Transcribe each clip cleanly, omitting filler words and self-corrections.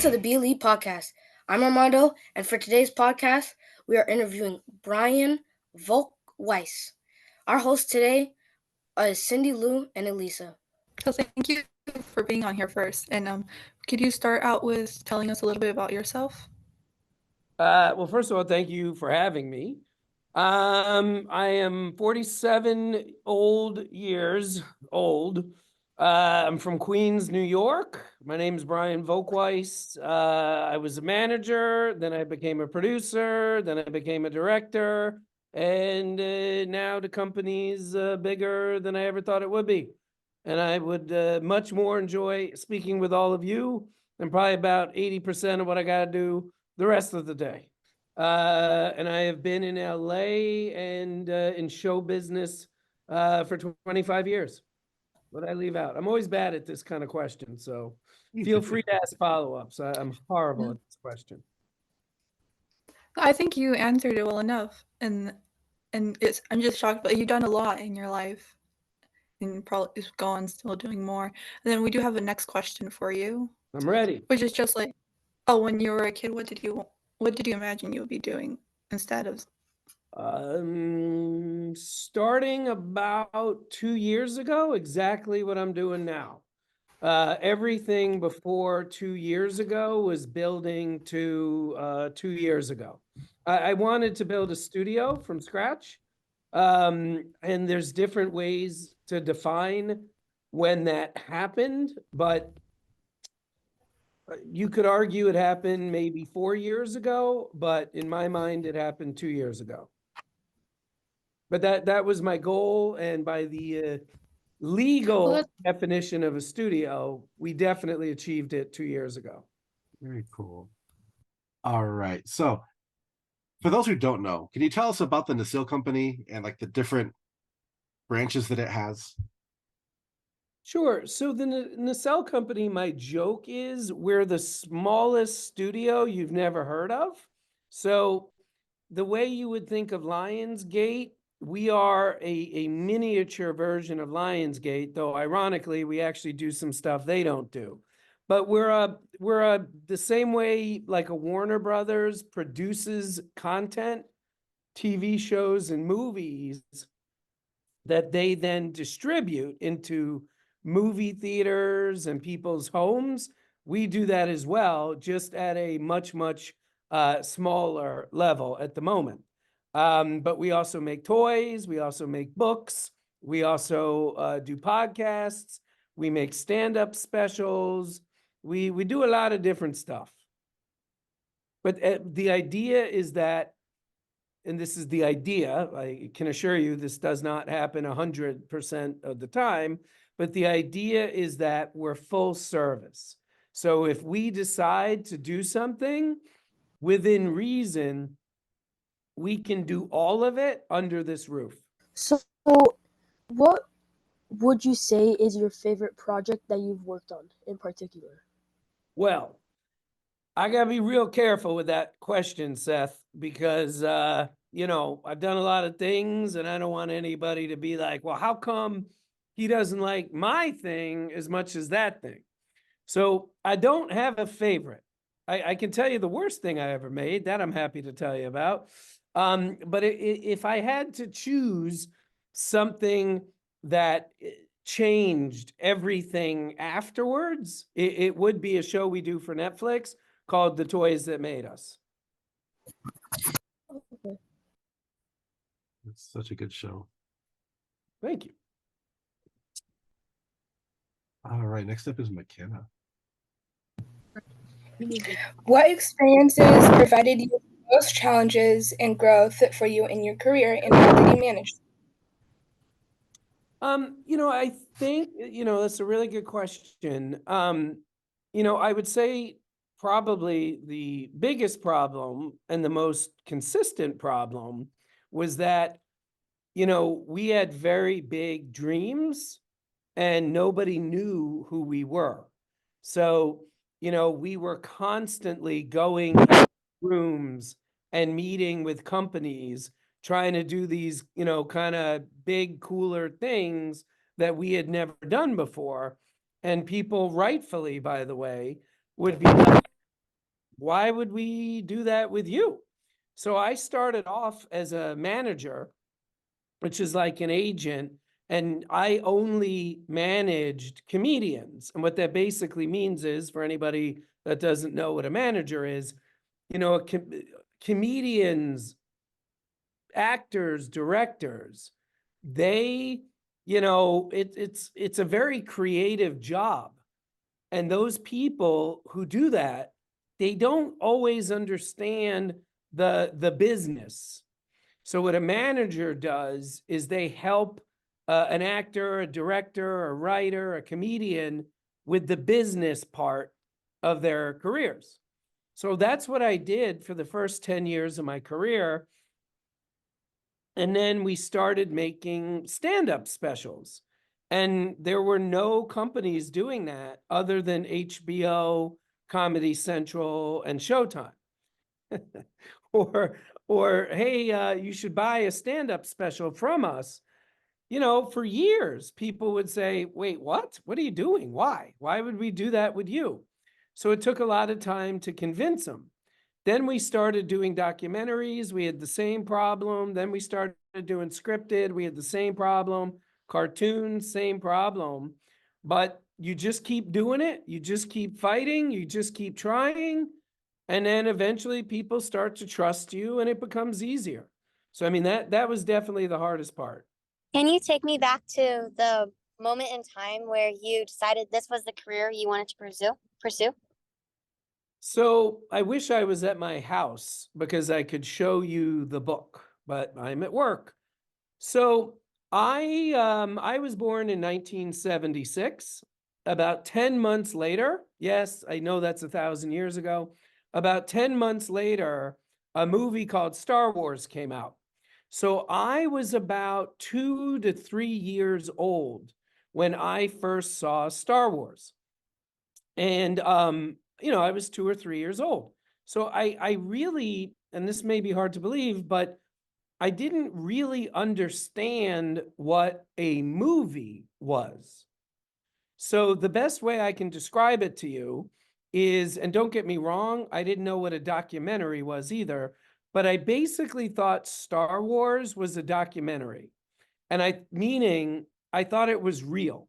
to the Be Elite podcast. I'm Armando, and for today's podcast, we are interviewing Brian Volk Weiss. Our hosts today is Cindy Lou and Elisa. So thank you for being on here first. And could you start out with telling us a little bit about yourself? Well, first of all, thank you for having me. I am 47 years old. I'm from Queens, New York. My name is Brian Volk Weiss. I was a manager, then I became a producer, then I became a director, and now the company's bigger than I ever thought it would be. And I would much more enjoy speaking with all of you than probably about 80% of what I got to do the rest of the day. And I have been in LA and in show business for 25 years. What did I leave out? I'm always bad at this kind of question, so feel free to ask follow-ups. I'm horrible at this question. I think you answered it well enough, and I'm just shocked, but you've done a lot in your life, and probably is going still doing more. And then we do have a next question for you. I'm ready. Which is just like, when you were a kid, what did you imagine you would be doing instead of? Starting about 2 years ago, exactly what I'm doing now. Everything before 2 years ago was building to 2 years ago. I wanted to build a studio from scratch. And there's different ways to define when that happened, but you could argue it happened maybe 4 years ago, but in my mind, it happened 2 years ago. But that was my goal, and by the legal definition of a studio, we definitely achieved it 2 years ago. Very cool. All right. So for those who don't know, can you tell us about the Nacelle company and like the different branches that it has? Sure. So the Nacelle company, my joke is we're the smallest studio you've never heard of. So the way you would think of Lionsgate, we are a miniature version of Lionsgate, though ironically, we actually do some stuff they don't do. But we're the same way like a Warner Brothers produces content, TV shows and movies that they then distribute into movie theaters and people's homes. We do that as well, just at a much smaller level at the moment. But we also make toys, we also make books, we also do podcasts, we make stand-up specials, we do a lot of different stuff. But the idea is that, and this is the idea, I can assure you this does not happen 100% of the time, but the idea is that we're full service. So if we decide to do something within reason, we can do all of it under this roof. So, what would you say is your favorite project that you've worked on in particular? Well, I got to be real careful with that question, Seth, because, I've done a lot of things and I don't want anybody to be like, well, how come he doesn't like my thing as much as that thing? So I don't have a favorite. I can tell you the worst thing I ever made, that I'm happy to tell you about. But if I had to choose something that changed everything afterwards, it would be a show we do for Netflix called The Toys That Made Us. Okay. It's such a good show. Thank you. All right. Next up is McKenna. What experiences provided you with the most challenges and growth for you in your career, and how did you manage? I think, that's a really good question. I would say probably the biggest problem and the most consistent problem was that, we had very big dreams and nobody knew who we were. So, we were constantly going to rooms and meeting with companies, trying to do these, kind of big, cooler things that we had never done before. And people rightfully, by the way, would be like, why would we do that with you? So I started off as a manager, which is like an agent, and I only managed comedians. And what that basically means is, for anybody that doesn't know what a manager is, comedians, actors, directors, they, it's a very creative job. And those people who do that, they don't always understand the business. So what a manager does is they help an actor, a director, a writer, a comedian with the business part of their careers. So that's what I did for the first 10 years of my career. And then we started making stand-up specials. And there were no companies doing that other than HBO, Comedy Central, and Showtime. or hey, you should buy a stand-up special from us. For years, people would say, wait, what? What are you doing? Why? Why would we do that with you? So it took a lot of time to convince them. Then we started doing documentaries. We had the same problem. Then we started doing scripted. We had the same problem. Cartoons, same problem. But you just keep doing it. You just keep fighting. You just keep trying. And then eventually people start to trust you and it becomes easier. So, I mean, that was definitely the hardest part. Can you take me back to the moment in time where you decided this was the career you wanted to pursue? So I wish I was at my house because I could show you the book, but I'm at work. So I was born in 1976. About 10 months later, yes, I know that's 1,000 years ago. About 10 months later, a movie called Star Wars came out. So I was about 2 to 3 years old when I first saw Star Wars. And, I was 2 or 3 years old. So I really, and this may be hard to believe, but I didn't really understand what a movie was. So the best way I can describe it to you is, and don't get me wrong, I didn't know what a documentary was either, but I basically thought Star Wars was a documentary. And meaning I thought it was real.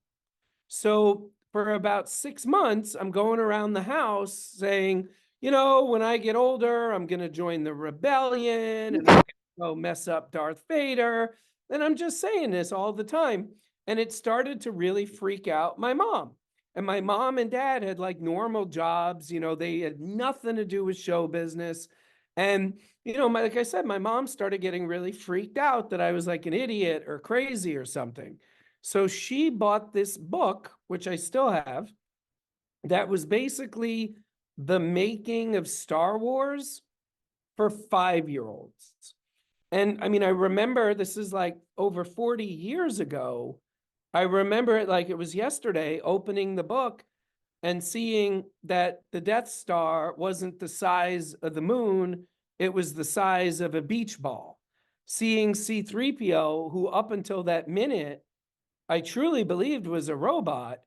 So for about 6 months, I'm going around the house saying, when I get older, I'm going to join the rebellion and I'm going to go mess up Darth Vader. And I'm just saying this all the time. And it started to really freak out my mom. And my mom and dad had like normal jobs, they had nothing to do with show business. And, like I said, my mom started getting really freaked out that I was like an idiot or crazy or something. So she bought this book, which I still have, that was basically the making of Star Wars for 5-year-olds. And I mean, I remember this is like over 40 years ago. I remember it like it was yesterday, opening the book and seeing that the Death Star wasn't the size of the moon, it was the size of a beach ball. Seeing C-3PO, who up until that minute, I truly believed was a robot,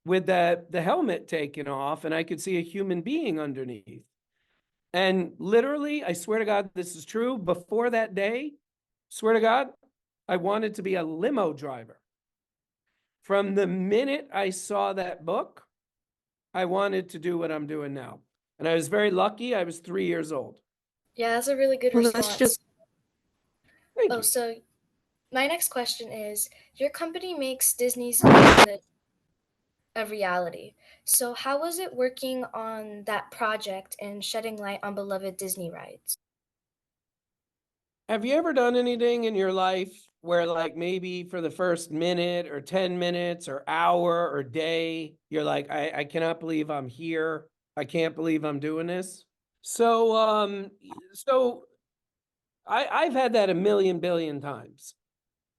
with the helmet taken off, and I could see a human being underneath. And literally, I swear to God, this is true, before that day, swear to God, I wanted to be a limo driver. From the minute I saw that book, I wanted to do what I'm doing now. And I was very lucky. I was 3 years old. Yeah, that's a really good Well, response. that's just Thank you. So my next question is, your company makes Disney's version of reality. So how was it working on that project and shedding light on beloved Disney rides? Have you ever done anything in your life where like maybe for the first minute or 10 minutes or hour or day, you're like, I cannot believe I'm here. I can't believe I'm doing this. So, I've had that a million billion times.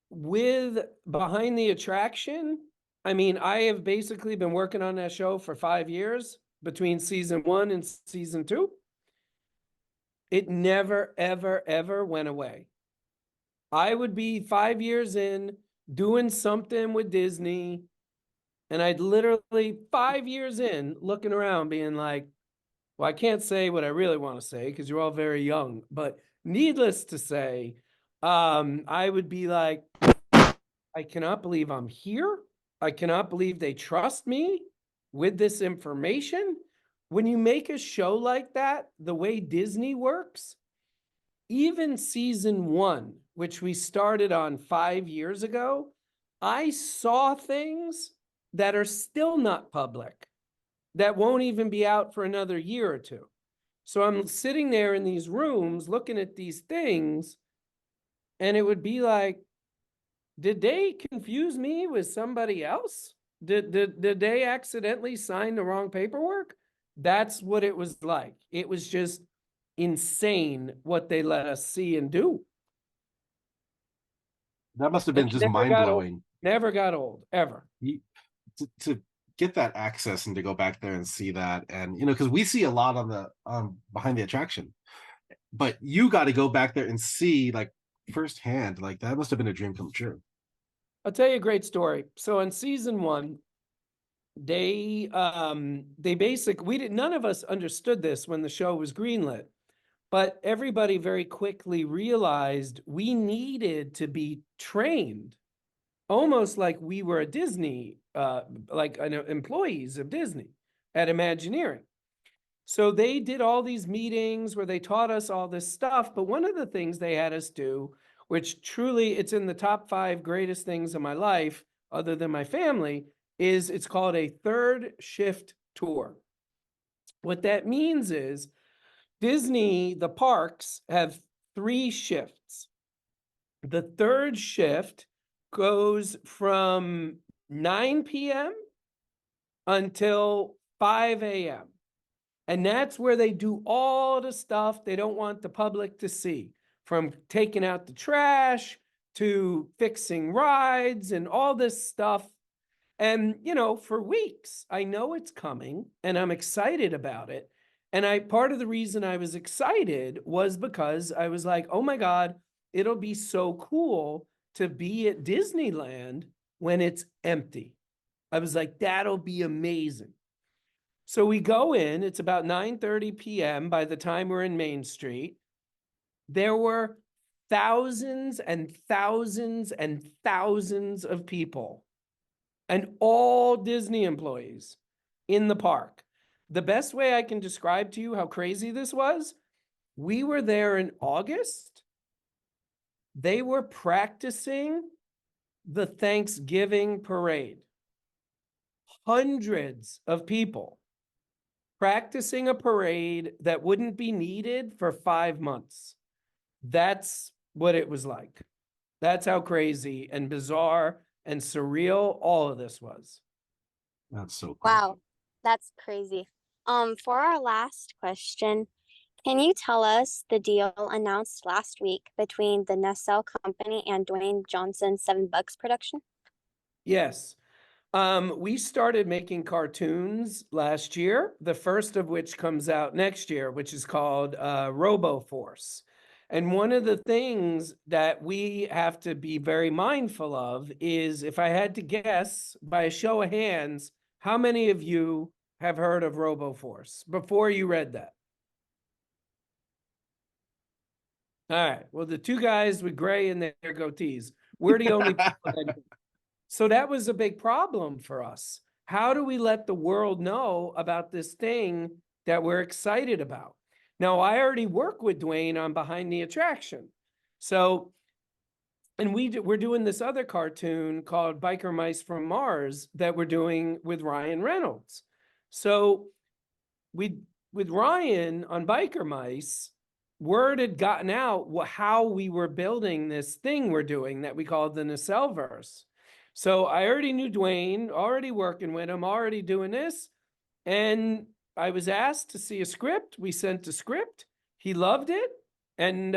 With Behind the Attraction, I mean, I have basically been working on that show for 5 years between season 1 and season 2. It never, ever, ever went away. I would be 5 years in doing something with Disney, and I'd literally 5 years in looking around being like, Well, I can't say what I really want to say because you're all very young, but needless to say, I would be like, I cannot believe I'm here. I cannot believe they trust me with this information. When you make a show like that, the way Disney works, even season 1, which we started on 5 years ago, I saw things that are still not public, that won't even be out for another year or two. So I'm sitting there in these rooms looking at these things, and it would be like, did they confuse me with somebody else? Did they accidentally sign the wrong paperwork? That's what it was like. It was just insane what they let us see and do. That must have And been it just never mind got old. blowing. Never got old, ever. To get that access and to go back there and see that, and because we see a lot on the behind the attraction, but you got to go back there and see like firsthand. Like that must have been a dream come true. I'll tell you a great story. So in season 1, they basically, none of us understood this when the show was greenlit, but everybody very quickly realized we needed to be trained almost like we were a Disney, employees of Disney at Imagineering. So they did all these meetings where they taught us all this stuff. But one of the things they had us do, which truly it's in the top 5 greatest things in my life, other than my family, is it's called a third shift tour. What that means is Disney, the parks, have 3 shifts. The third shift goes from 9 p.m. until 5 a.m. And that's where they do all the stuff they don't want the public to see, from taking out the trash to fixing rides and all this stuff. And, for weeks, I know it's coming and I'm excited about it. And part of the reason I was excited was because I was like, oh my God, it'll be so cool to be at Disneyland when it's empty. I was like, that'll be amazing. So we go in, it's about 9:30 p.m. by the time we're in Main Street. There were thousands and thousands and thousands of people, and all Disney employees in the park. The best way I can describe to you how crazy this was, we were there in August. They were practicing the Thanksgiving parade. Hundreds of people practicing a parade that wouldn't be needed for 5 months. That's what it was like. That's how crazy and bizarre and surreal all of this was. That's so cool. Wow, that's crazy. For our last question, can you tell us the deal announced last week between the Nacelle company and Dwayne Johnson's $7 production? Yes. We started making cartoons last year, the first of which comes out next year, which is called Robo Force. And one of the things that we have to be very mindful of is, if I had to guess by a show of hands, how many of you have heard of Robo Force before you read that? All right. Well, the 2 guys with gray in their goatees, we're the only people that. So that was a big problem for us. How do we let the world know about this thing that we're excited about? Now, I already work with Dwayne on Behind the Attraction. So, and we're doing this other cartoon called Biker Mice from Mars that we're doing with Ryan Reynolds. So with Ryan on Biker Mice, word had gotten out how we were building this thing we're doing that we called the Nacelleverse. So I already knew Dwayne, already working with him, already doing this. And I was asked to see a script. We sent a script. He loved it. And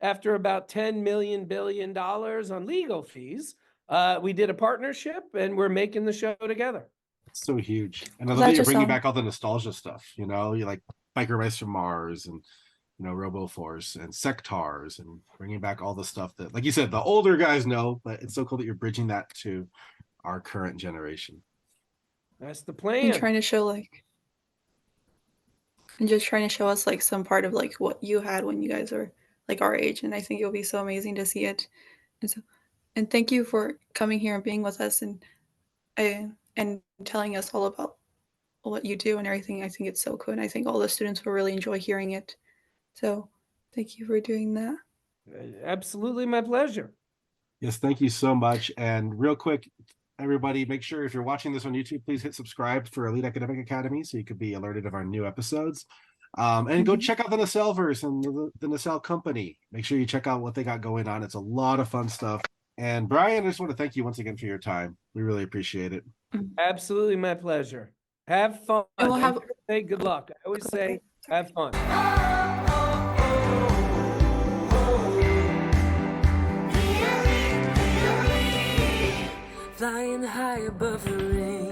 after about $10 billion on legal fees, we did a partnership and we're making the show together. It's so huge. And I love That that you're just bringing sounds- back all the nostalgia stuff. You're like Biker Mice from Mars and Robo Force and Sectars, and bringing back all the stuff that, like you said, the older guys know, but it's so cool that you're bridging that to our current generation. That's the and plan. trying to show like and just trying to show us like some part of like what you had when you guys were like our age, and I think it'll be so amazing to see it. And thank you for coming here and being with us and telling us all about what you do and everything. I think it's so cool, and I think all the students will really enjoy hearing it. So thank you for doing that. Absolutely, my pleasure. Yes, thank you so much. And real quick, everybody, make sure if you're watching this on YouTube, please hit subscribe for Elite Academic Academy so you could be alerted of our new episodes. And go check out the Nacelleverse and the Nacelle company. Make sure you check out what they got going on. It's a lot of fun stuff. And Brian, I just want to thank you once again for your time. We really appreciate it. Absolutely, my pleasure. Have fun. And we'll have- I never say good luck. I always say have fun. Flying high above the rain.